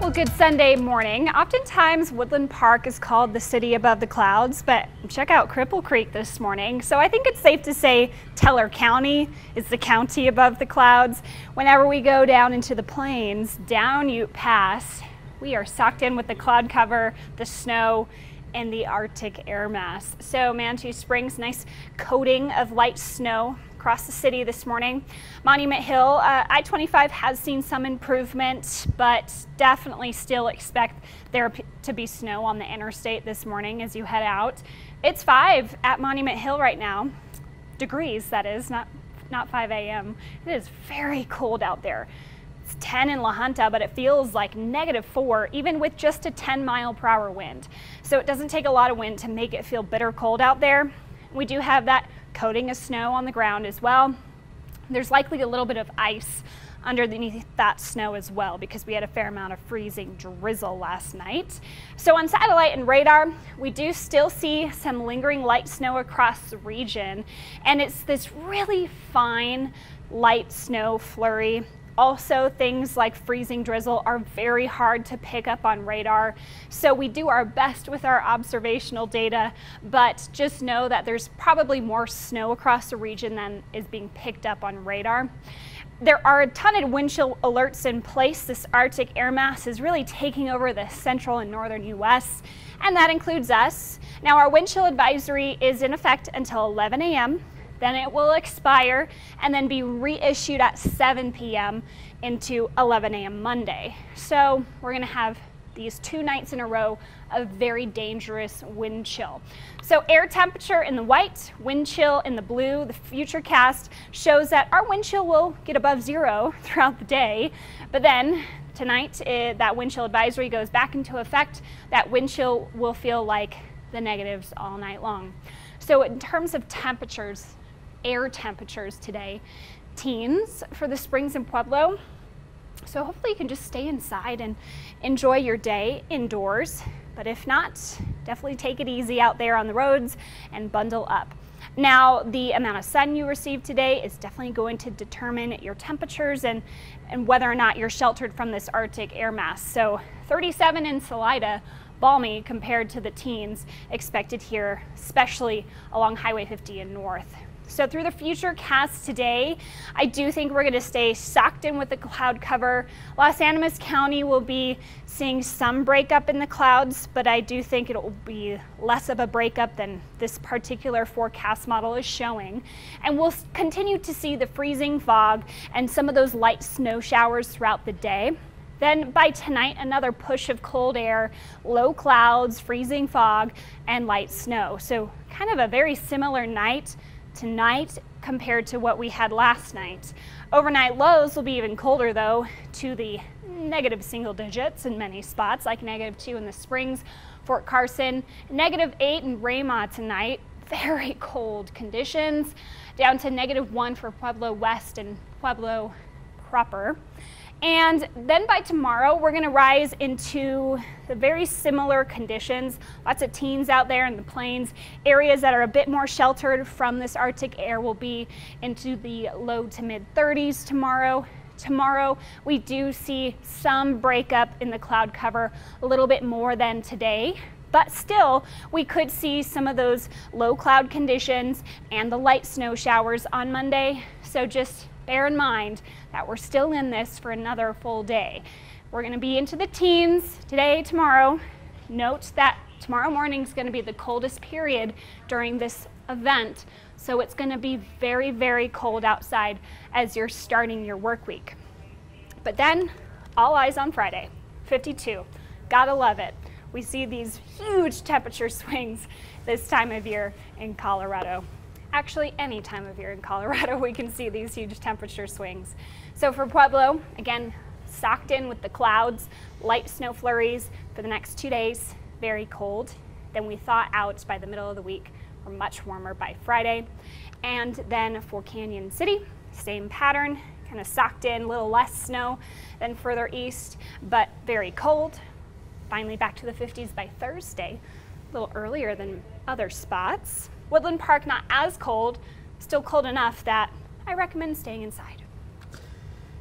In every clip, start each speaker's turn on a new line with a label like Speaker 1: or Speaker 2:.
Speaker 1: Well, good Sunday morning. Oftentimes Woodland Park is called the city above the clouds, but check out Cripple Creek this morning. So I think it's safe to say Teller County is the county above the clouds. Whenever we go down into the plains, down Ute Pass, we are socked in with the cloud cover, the snow, and the Arctic air mass. So Manitou Springs, nice coating of light snow across the city this morning. Monument Hill, I-25 has seen some improvement, but definitely still expect there to be snow on the interstate this morning as you head out. It's 5 at Monument Hill right now, degrees that is, not 5 a.m. It is very cold out there. It's 10 in La Junta, but it feels like -4, even with just a 10-mile-per-hour wind. So it doesn't take a lot of wind to make it feel bitter cold out there. We do have that coating of snow on the ground as well. There's likely a little bit of ice underneath that snow as well because we had a fair amount of freezing drizzle last night. So on satellite and radar, we do still see some lingering light snow across the region, and it's this really fine light snow flurry. Also, things like freezing drizzle are very hard to pick up on radar, so we do our best with our observational data, but just know that there's probably more snow across the region than is being picked up on radar. There are a ton of wind chill alerts in place. This Arctic air mass is really taking over the central and northern U.S., and that includes us. Now, our wind chill advisory is in effect until 11 a.m., then it will expire and then be reissued at 7 p.m. into 11 a.m. Monday. So we're going to have these 2 nights in a row of very dangerous wind chill. So air temperature in the white, wind chill in the blue. The futurecast shows that our wind chill will get above 0 throughout the day, but then tonight that wind chill advisory goes back into effect. That wind chill will feel like the negatives all night long. So in terms of temperatures, air temperatures today, teens for the Springs and Pueblo. So hopefully you can just stay inside and enjoy your day indoors. But if not, definitely take it easy out there on the roads and bundle up. Now, the amount of sun you receive today is definitely going to determine your temperatures and whether or not you're sheltered from this Arctic air mass. So 37 in Salida, balmy compared to the teens expected here, especially along Highway 50 and north. So through the futurecast today, I do think we're going to stay socked in with the cloud cover. Los Animas County will be seeing some breakup in the clouds, but I do think it will be less of a breakup than this particular forecast model is showing. And we'll continue to see the freezing fog and some of those light snow showers throughout the day. Then by tonight, another push of cold air, low clouds, freezing fog, and light snow. So kind of a very similar night tonight compared to what we had last night. Overnight lows will be even colder though, to the negative single digits in many spots, like -2 in the Springs, Fort Carson, -8 in Raymond tonight. Very cold conditions, down to -1 for Pueblo West and Pueblo proper. And then by tomorrow, we're going to rise into the very similar conditions. Lots of teens out there in the plains. Areas that are a bit more sheltered from this Arctic air will be into the low to mid 30s tomorrow. Tomorrow, we do see some breakup in the cloud cover, a little bit more than today. But still, we could see some of those low cloud conditions and the light snow showers on Monday. So just bear in mind that we're still in this for another full day. We're going to be into the teens today, tomorrow. Note that tomorrow morning is going to be the coldest period during this event, so it's going to be very, very cold outside as you're starting your work week. But then, all eyes on Friday, 52. Gotta love it. We see these huge temperature swings this time of year in Colorado. Actually, any time of year in Colorado, we can see these huge temperature swings. So for Pueblo, again, socked in with the clouds, light snow flurries for the next 2 days, very cold. Then we thaw out by the middle of the week. We're much warmer by Friday. And then for Canyon City, same pattern, kind of socked in, a little less snow than further east, but very cold. Finally back to the 50s by Thursday, a little earlier than other spots. Woodland Park, not as cold, still cold enough that I recommend staying inside.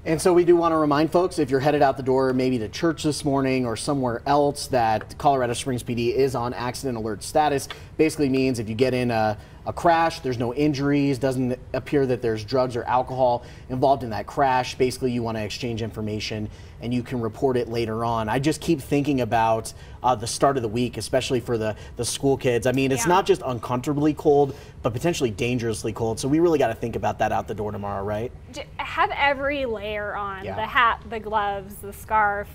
Speaker 2: And so we do want to remind folks, if you're headed out the door, maybe to church this morning or somewhere else, that Colorado Springs PD is on accident alert status. Basically means if you get in a crash, there's no injuries, doesn't appear that there's drugs or alcohol involved in that crash. Basically, you want to exchange information and you can report it later on. I just keep thinking about the start of the week, especially for the school kids. I mean, it's not just uncomfortably cold, but potentially dangerously cold. So we really got to think about that out the door tomorrow, right?
Speaker 1: Have every layer on, the hat, the gloves, the scarf,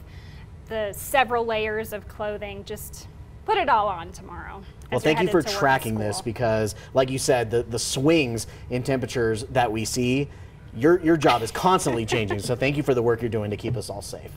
Speaker 1: the several layers of clothing. Just put it all on tomorrow.
Speaker 2: Well, thank you for tracking this, because like you said, the swings in temperatures that we see, your job is constantly changing. So thank you for the work you're doing to keep us all safe.